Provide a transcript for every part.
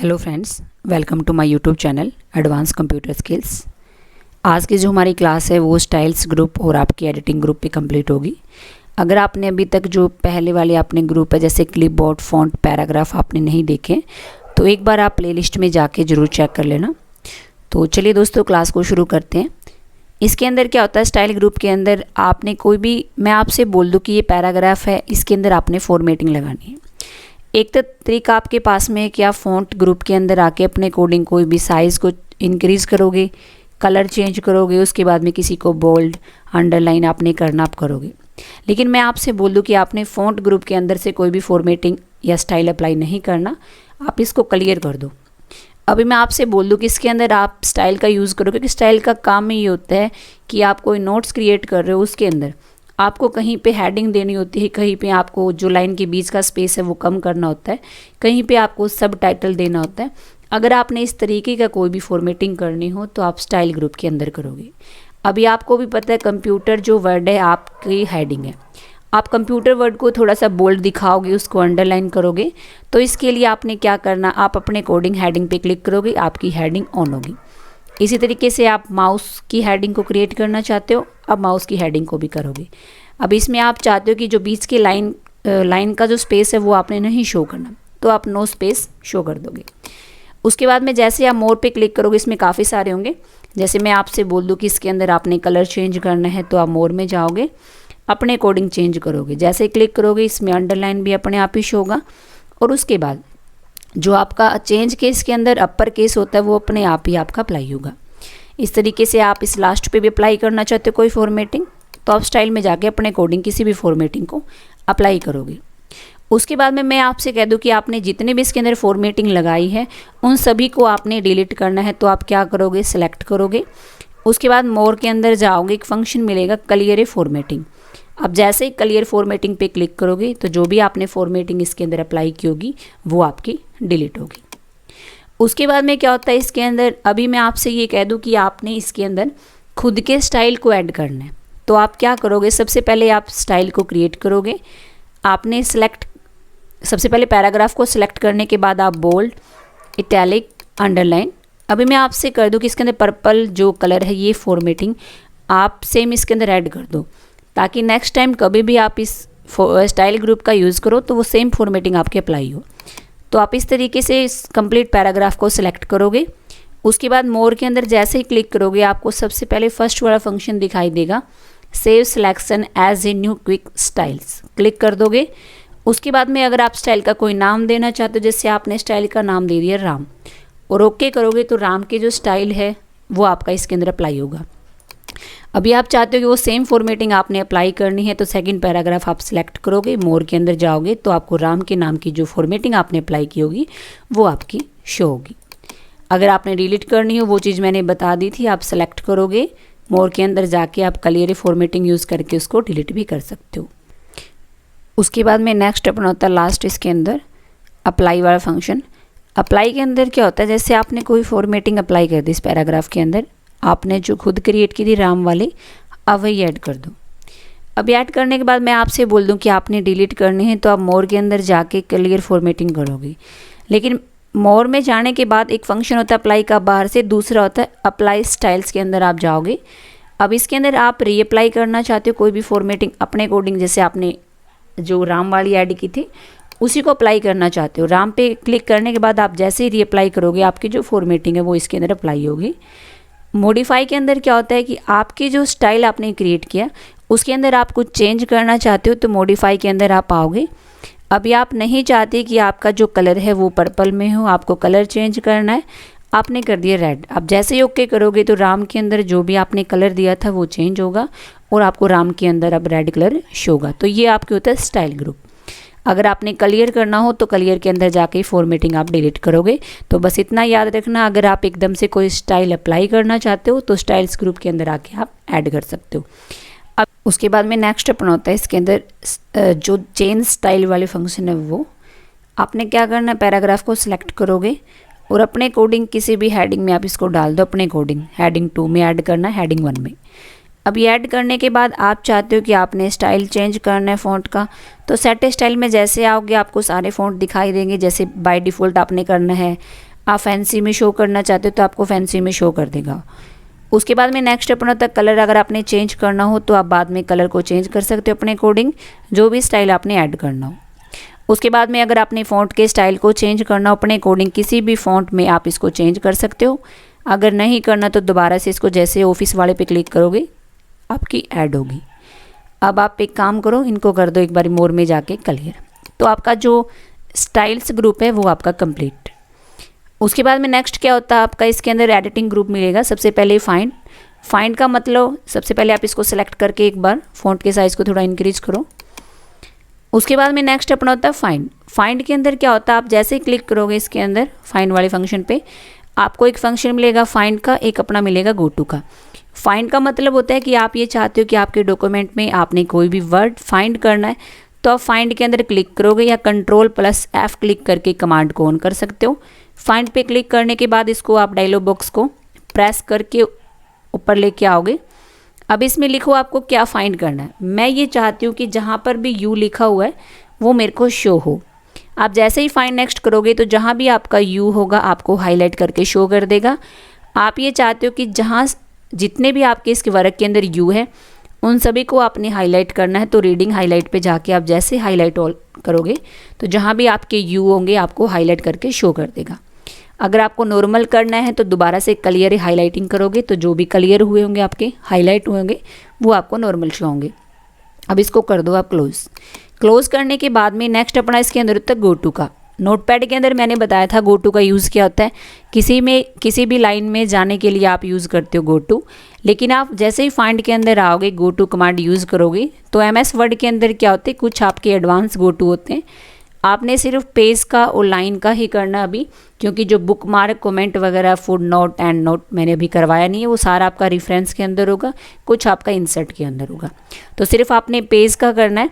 Hello friends, welcome to my YouTube channel advance computer skills. आज की जो हमारी क्लास है वो स्टाइल्स ग्रुप और आपकी एडिटिंग ग्रुप पे कंप्लीट होगी। अगर आपने अभी तक जो पहले वाले आपने ग्रुप है जैसे क्लिपबोर्ड, फॉन्ट, पैराग्राफ आपने नहीं देखे तो एक बार आप प्लेलिस्ट में जाके ज़रूर चेक कर लेना। तो चलिए दोस्तों, क्लास को शुरू करते हैं। इसके अंदर क्या होता है, स्टाइल ग्रुप के अंदर आपने कोई भी, मैं आपसे बोल दूँ कि ये पैराग्राफ है, इसके अंदर आपने फॉर्मेटिंग लगानी है। एक तो तरीका आपके पास में है कि आप फ़ॉन्ट ग्रुप के अंदर आके अपने कोडिंग कोई भी साइज़ को इंक्रीज़ करोगे, कलर चेंज करोगे, उसके बाद में किसी को बोल्ड, अंडरलाइन आपने करना आप करोगे। लेकिन मैं आपसे बोल दूं कि आपने फ़ॉन्ट ग्रुप के अंदर से कोई भी फॉर्मेटिंग या स्टाइल अप्लाई नहीं करना, आप इसको क्लियर कर दो। अभी मैं आपसे बोल दूं कि इसके अंदर आप स्टाइल का यूज़ करो, क्योंकि स्टाइल का काम ही ये होता है कि आप कोई नोट्स क्रिएट कर रहे हो, उसके अंदर आपको कहीं पे हेडिंग देनी होती है, कहीं पे आपको जो लाइन के बीच का स्पेस है वो कम करना होता है, कहीं पे आपको सब टाइटल देना होता है। अगर आपने इस तरीके का कोई भी फॉर्मेटिंग करनी हो तो आप स्टाइल ग्रुप के अंदर करोगे। अभी आपको भी पता है कंप्यूटर जो वर्ड है आपकी हेडिंग है, आप कंप्यूटर वर्ड को थोड़ा सा बोल्ड दिखाओगे, उसको अंडरलाइन करोगे, तो इसके लिए आपने क्या करना, आप अपने कोडिंग हेडिंग पे क्लिक करोगे, आपकी हेडिंग ऑन होगी। इसी तरीके से आप माउस की हेडिंग को क्रिएट करना चाहते हो, अब माउस की हेडिंग को भी करोगे। अब इसमें आप चाहते हो कि जो बीच के लाइन का जो स्पेस है वो आपने नहीं शो करना, तो आप नो स्पेस शो कर दोगे। उसके बाद में जैसे आप मोर पे क्लिक करोगे, इसमें काफ़ी सारे होंगे। जैसे मैं आपसे बोल दूं कि इसके अंदर आपने कलर चेंज करना है तो आप मोर में जाओगे, अपने कोडिंग चेंज करोगे। जैसे ही क्लिक करोगे इसमें अंडरलाइन भी अपने आप ही शो होगा, और उसके बाद जो आपका चेंज केस के अंदर अपर केस होता है वो अपने आप ही आपका अप्लाई होगा। इस तरीके से आप इस लास्ट पे भी अप्लाई करना चाहते हो कोई फॉर्मेटिंग, तो आप स्टाइल में जाके अपने कोडिंग किसी भी फॉर्मेटिंग को अप्लाई करोगे। उसके बाद में मैं आपसे कह दूं कि आपने जितने भी इसके अंदर फॉर्मेटिंग लगाई है उन सभी को आपने डिलीट करना है, तो आप क्या करोगे, सेलेक्ट करोगे। उसके बाद मोर के अंदर जाओगे, एक फंक्शन मिलेगा क्लियर फॉर्मेटिंग। अब जैसे ही क्लियर फॉर्मेटिंग पे क्लिक करोगे तो जो भी आपने फॉर्मेटिंग इसके अंदर अप्लाई की होगी वो आपकी डिलीट होगी। उसके बाद में क्या होता है इसके अंदर, अभी मैं आपसे ये कह दूं कि आपने इसके अंदर खुद के स्टाइल को ऐड करना है, तो आप क्या करोगे, सबसे पहले आप स्टाइल को क्रिएट करोगे। आपने सबसे पहले पैराग्राफ को सिलेक्ट करने के बाद आप बोल्ड, इटैलिक, अंडरलाइन। अभी मैं आपसे कर दूं कि इसके अंदर पर्पल जो कलर है ये फॉर्मेटिंग आप सेम इसके अंदर ऐड कर दो, ताकि नेक्स्ट टाइम कभी भी आप इस स्टाइल ग्रुप का यूज़ करो तो वो सेम फॉर्मेटिंग आपके अप्लाई हो। तो आप इस तरीके से इस कंप्लीट पैराग्राफ को सिलेक्ट करोगे। उसके बाद मोर के अंदर जैसे ही क्लिक करोगे आपको सबसे पहले फर्स्ट वाला फंक्शन दिखाई देगा, save selection as a new quick styles, click कर दोगे। उसके बाद में अगर आप स्टाइल का कोई नाम देना चाहते हो, जैसे आपने स्टाइल का नाम दे दिया राम, और ओके करोगे तो राम के जो स्टाइल है वो आपका इसके अंदर अप्लाई होगा। अभी आप चाहते हो कि वो सेम फॉर्मेटिंग आपने अप्लाई करनी है, तो सेकंड पैराग्राफ आप सिलेक्ट करोगे, मोर के अंदर जाओगे तो आपको राम के नाम की जो फॉर्मेटिंग आपने अप्लाई की होगी वो आपकी शो होगी। अगर आपने डिलीट करनी हो वो चीज़ मैंने बता दी थी, आप सेलेक्ट करोगे, मोर के अंदर जाके आप क्लियर फॉर्मेटिंग यूज़ करके उसको डिलीट भी कर सकते हो। उसके बाद में नेक्स्ट अपना होता है लास्ट इसके अंदर अप्लाई वाला फंक्शन। अप्लाई के अंदर क्या होता है, जैसे आपने कोई फॉर्मेटिंग अप्लाई कर दी इस पैराग्राफ के अंदर, आपने जो खुद क्रिएट की थी राम वाली, अब वही ऐड कर दो। अब ऐड करने के बाद मैं आपसे बोल दूं कि आपने डिलीट करनी है तो आप मोर के अंदर जाके क्लियर फॉर्मेटिंग करोगे। लेकिन मोर में जाने के बाद एक फंक्शन होता है अप्लाई का बाहर से, दूसरा होता है अप्लाई स्टाइल्स के अंदर आप जाओगे। अब इसके अंदर आप रीअप्लाई करना चाहते हो कोई भी फॉर्मेटिंग अपने कोडिंग, जैसे आपने जो राम वाली ऐड की थी उसी को अप्लाई करना चाहते हो। राम पे क्लिक करने के बाद आप जैसे ही रीअप्लाई करोगे आपकी जो फॉर्मेटिंग है वो इसके अंदर अप्लाई होगी। मॉडिफाई के अंदर क्या होता है कि आपकी जो स्टाइल आपने क्रिएट किया उसके अंदर आप कुछ चेंज करना चाहते हो तो मॉडिफाई के अंदर आप आओगे। अभी आप नहीं चाहते कि आपका जो कलर है वो पर्पल में हो, आपको कलर चेंज करना है, आपने कर दिया रेड। अब जैसे ही ओके करोगे तो राम के अंदर जो भी आपने कलर दिया था वो चेंज होगा और आपको राम के अंदर अब रेड कलर शो होगा। तो ये आपके होता है स्टाइल ग्रुप। अगर आपने क्लियर करना हो तो क्लियर के अंदर जाके फॉर्मेटिंग आप डिलीट करोगे। तो बस इतना याद रखना, अगर आप एकदम से कोई स्टाइल अप्लाई करना चाहते हो तो स्टाइल्स ग्रुप के अंदर आके आप ऐड कर सकते हो। अब उसके बाद में नेक्स्ट अपना होता है इसके अंदर जो चेंज स्टाइल वाले फंक्शन है वो आपने क्या करना है, पैराग्राफ को सिलेक्ट करोगे और अपने कोडिंग किसी भी हेडिंग में आप इसको डाल दो। अपने कोडिंग हेडिंग 2 में ऐड करना है, हेडिंग 1 में। अब ये ऐड करने के बाद आप चाहते हो कि आपने स्टाइल चेंज करना है फ़ॉन्ट का, तो सेट स्टाइल में जैसे आओगे आपको सारे फ़ॉन्ट दिखाई देंगे। जैसे बाय डिफ़ॉल्ट आपने करना है आप फैंसी में शो करना चाहते हो तो आपको फैंसी में शो कर देगा। उसके बाद में नेक्स्ट अपना होता है कलर। अगर आपने चेंज करना हो तो आप बाद में कलर को चेंज कर सकते हो अपने अकॉर्डिंग, जो भी स्टाइल आपने ऐड करना हो। उसके बाद में अगर आपने फ़ॉन्ट के स्टाइल को चेंज करना हो अपने अकॉर्डिंग, किसी भी फ़ॉन्ट में आप इसको चेंज कर सकते हो। अगर नहीं करना तो दोबारा से इसको जैसे ऑफिस वाले पे क्लिक करोगे आपकी ऐड होगी। अब आप एक काम करो, इनको कर दो एक बार मोर में जाके क्लियर। तो आपका जो स्टाइल्स ग्रुप है वो आपका कंप्लीट। उसके बाद में नेक्स्ट क्या होता है आपका, इसके अंदर एडिटिंग ग्रुप मिलेगा। सबसे पहले फाइंड का मतलब, सबसे पहले आप इसको सेलेक्ट करके एक बार फ़ॉन्ट के साइज़ को थोड़ा इंक्रीज करो। उसके बाद में नेक्स्ट अपना होता है फाइंड के अंदर क्या होता है, आप जैसे ही क्लिक करोगे इसके अंदर फाइंड वाले फंक्शन पे, आपको एक फंक्शन मिलेगा फाइंड का, एक अपना मिलेगा गो टू का। फाइंड का मतलब होता है कि आप ये चाहते हो कि आपके डॉक्यूमेंट में आपने कोई भी वर्ड फाइंड करना है तो आप फाइंड के अंदर क्लिक करोगे या Ctrl+F क्लिक करके कमांड को ऑन कर सकते हो। फाइंड पे क्लिक करने के बाद इसको आप डायलॉग बॉक्स को प्रेस करके ऊपर लेके आओगे। अब इसमें लिखो आपको क्या फाइंड करना है। मैं ये चाहती हूँ कि जहाँ पर भी यू लिखा हुआ है वो मेरे को शो हो। आप जैसे ही फाइंड नेक्स्ट करोगे तो जहाँ भी आपका यू होगा आपको हाईलाइट करके शो कर देगा। आप ये चाहते हो कि जहाँ जितने भी आपके इसके वर्क के अंदर यू है उन सभी को आपने हाईलाइट करना है। तो रीडिंग हाईलाइट पे जाके आप जैसे हाईलाइट ऑल करोगे तो जहाँ भी आपके यू होंगे आपको हाईलाइट करके शो कर देगा। अगर आपको नॉर्मल करना है तो दोबारा से क्लियर हाईलाइटिंग करोगे तो जो भी क्लियर हुए होंगे आपके हाईलाइट हुए होंगे वो आपको नॉर्मल शो होंगे। अब इसको कर दो आप क्लोज करने के बाद में नेक्स्ट अपना इसके अंदर होता है गो टू का। नोटपैड के अंदर मैंने बताया था गो टू का यूज़ क्या होता है। किसी भी लाइन में जाने के लिए आप यूज़ करते हो गो टू, लेकिन आप जैसे ही फाइंड के अंदर आओगे गो टू कमांड यूज़ करोगे तो MS वर्ड के अंदर क्या होते हैं, कुछ आपके एडवांस गो टू होते हैं। आपने सिर्फ पेज का और लाइन का ही करना अभी, क्योंकि जो बुक मार्क कमेंट वगैरह फुट नोट एंड नोट मैंने अभी करवाया नहीं है, वो सारा आपका रेफरेंस के अंदर होगा, कुछ आपका इंसर्ट के अंदर होगा। तो सिर्फ आपने पेज का करना है।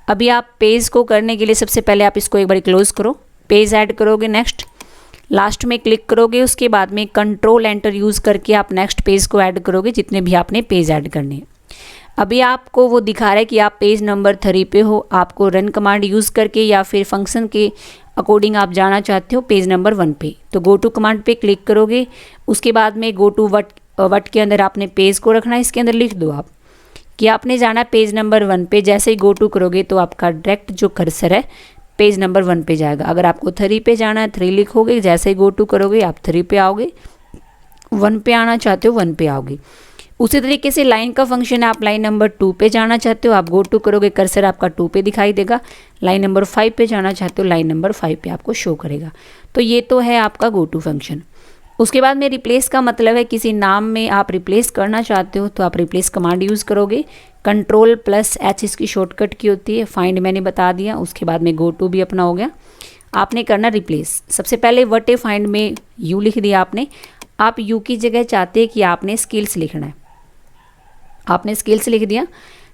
अभी आप पेज को करने के लिए सबसे पहले आप इसको एक बार क्लोज करो, पेज ऐड करोगे, नेक्स्ट लास्ट में क्लिक करोगे, उसके बाद में Ctrl+Enter यूज़ करके आप नेक्स्ट पेज को ऐड करोगे जितने भी आपने पेज ऐड करने हैं। अभी आपको वो दिखा रहा है कि आप पेज नंबर 3 पे हो। आपको रन कमांड यूज़ करके या फिर फंक्शन के अकॉर्डिंग आप जाना चाहते हो पेज नंबर 1 पे, तो गो टू कमांड पे क्लिक करोगे। उसके बाद में गो टू वट के अंदर आपने पेज को रखना है, इसके अंदर लिख दो आप कि आपने जाना पेज नंबर 1 पे। जैसे ही गो टू करोगे तो आपका डायरेक्ट जो कर्सर है पेज नंबर 1 पे जाएगा। अगर आपको 3 पे जाना है 3 लिखोगे, जैसे ही गो टू करोगे आप 3 पे आओगे, 1 पे आना चाहते हो 1 पे आओगे। उसी तरीके से लाइन का फंक्शन है, आप लाइन नंबर 2 पे जाना चाहते हो आप गो टू करोगे, कर्सर आपका 2 पे दिखाई देगा। लाइन नंबर 5 पे जाना चाहते हो लाइन नंबर 5 पे आपको शो करेगा। तो ये तो है आपका गो टू फंक्शन। उसके बाद में रिप्लेस का मतलब है किसी नाम में आप रिप्लेस करना चाहते हो तो आप रिप्लेस कमांड यूज़ करोगे। Ctrl+H इसकी शॉर्टकट की होती है। फाइंड मैंने बता दिया, उसके बाद में गो टू भी अपना हो गया। आपने करना रिप्लेस। सबसे पहले वट ए फाइंड में यू लिख दिया आपने। आप यू की जगह चाहते हैं कि आपने स्किल्स लिखना है, आपने स्किल्स लिख दिया।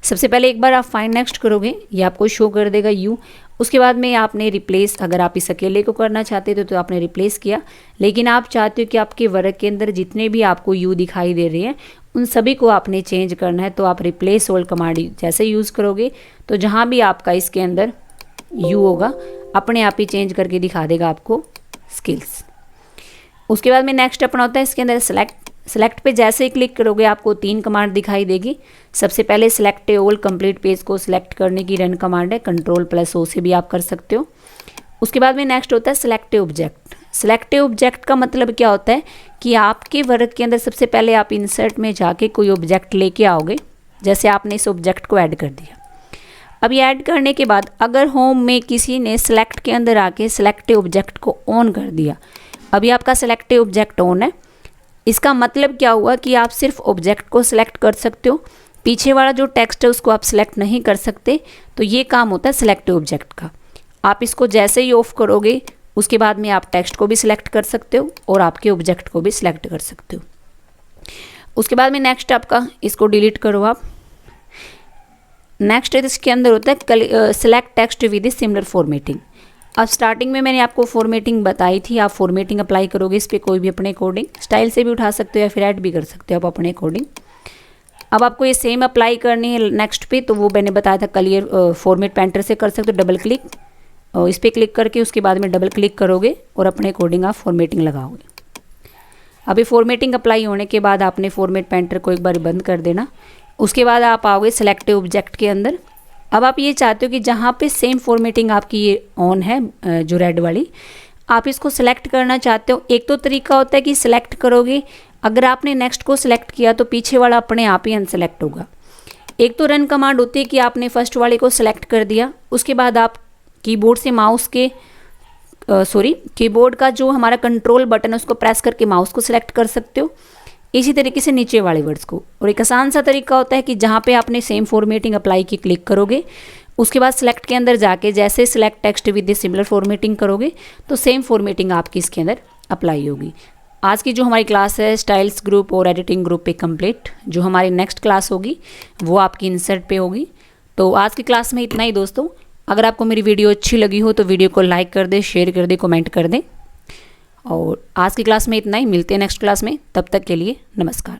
सबसे पहले एक बार आप फाइंड नेक्स्ट करोगे, ये आपको शो कर देगा यू। उसके बाद में आपने रिप्लेस, अगर आप इस अकेले को करना चाहते थे तो आपने रिप्लेस किया, लेकिन आप चाहते हो कि आपके वर्क के अंदर जितने भी आपको यू दिखाई दे रहे हैं उन सभी को आपने चेंज करना है, तो आप रिप्लेस ऑल कमांड जैसे यूज़ करोगे तो जहाँ भी आपका इसके अंदर यू होगा अपने आप ही चेंज करके दिखा देगा आपको स्किल्स। उसके बाद में नेक्स्ट अपना होता है इसके अंदर सेलेक्ट पे जैसे ही क्लिक करोगे आपको 3 कमांड दिखाई देगी। सबसे पहले सेलेक्ट ऑल कंप्लीट पेज को सिलेक्ट करने की रन कमांड है, Ctrl+O से भी आप कर सकते हो। उसके बाद में नेक्स्ट होता है सिलेक्ट ऑब्जेक्ट। सिलेक्ट ऑब्जेक्ट का मतलब क्या होता है कि आपके वर्क के अंदर सबसे पहले आप इंसर्ट में जाके कोई ऑब्जेक्ट लेके आओगे। जैसे आपने इस ऑब्जेक्ट को ऐड कर दिया। अब ये ऐड करने के बाद अगर होम में किसी ने सिलेक्ट के अंदर आके सिलेक्ट ऑब्जेक्ट को ऑन कर दिया, अभी आपका सिलेक्ट ऑब्जेक्ट ऑन है, इसका मतलब क्या हुआ कि आप सिर्फ ऑब्जेक्ट को सिलेक्ट कर सकते हो, पीछे वाला जो टेक्स्ट है उसको आप सिलेक्ट नहीं कर सकते। तो ये काम होता है सिलेक्ट ऑब्जेक्ट का। आप इसको जैसे ही ऑफ करोगे उसके बाद में आप टेक्स्ट को भी सिलेक्ट कर सकते हो और आपके ऑब्जेक्ट को भी सिलेक्ट कर सकते हो। उसके बाद में नेक्स्ट आपका इसको डिलीट करो आप। नेक्स्ट इसके अंदर होता है select text with similar formatting. अब स्टार्टिंग में मैंने आपको फॉर्मेटिंग बताई थी, आप फॉर्मेटिंग अप्लाई करोगे इस पर कोई भी अपने अकॉर्डिंग, स्टाइल से भी उठा सकते हो या फिर ऐड भी कर सकते हो आप अपने अकॉर्डिंग। अब आपको ये सेम अप्लाई करनी है नेक्स्ट पे, तो वो मैंने बताया था क्लियर फॉर्मेट पेंटर से कर सकते हो, डबल क्लिक और इस पर क्लिक करके उसके बाद में डबल क्लिक करोगे और अपने अकॉर्डिंग आप फॉर्मेटिंग लगाओगे। अभी फॉर्मेटिंग अप्लाई होने के बाद आपने फॉर्मेट पेंटर को एक बार बंद कर देना। उसके बाद आप आओगे सिलेक्टिव ऑब्जेक्ट के अंदर। अब आप ये चाहते हो कि जहाँ पे सेम फॉर्मेटिंग आपकी ये ऑन है जो रेड वाली, आप इसको सिलेक्ट करना चाहते हो। एक तो तरीका होता है कि सिलेक्ट करोगे, अगर आपने नेक्स्ट को सिलेक्ट किया तो पीछे वाला अपने आप ही अनसेलेक्ट होगा। एक तो रन कमांड होती है कि आपने फर्स्ट वाले को सिलेक्ट कर दिया, उसके बाद आप कीबोर्ड से माउस के कीबोर्ड का जो हमारा कंट्रोल बटन है उसको प्रेस करके माउस को सिलेक्ट कर सकते हो। इसी तरीके से नीचे वाले वर्ड्स को। और एक आसान सा तरीका होता है कि जहाँ पे आपने सेम फॉर्मेटिंग अप्लाई की क्लिक करोगे, उसके बाद सिलेक्ट के अंदर जाके जैसे select text with the similar formatting करोगे तो सेम फॉर्मेटिंग आपकी इसके अंदर अप्लाई होगी। आज की जो हमारी क्लास है स्टाइल्स ग्रुप और एडिटिंग ग्रुप पे कंप्लीट। जो हमारी नेक्स्ट क्लास होगी वो आपकी इंसर्ट पे होगी। तो आज की क्लास में इतना ही दोस्तों। अगर आपको मेरी वीडियो अच्छी लगी हो तो वीडियो को लाइक कर दें, शेयर कर दें, कमेंट कर दें। और आज की क्लास में इतना ही, मिलते हैं नेक्स्ट क्लास में। तब तक के लिए नमस्कार।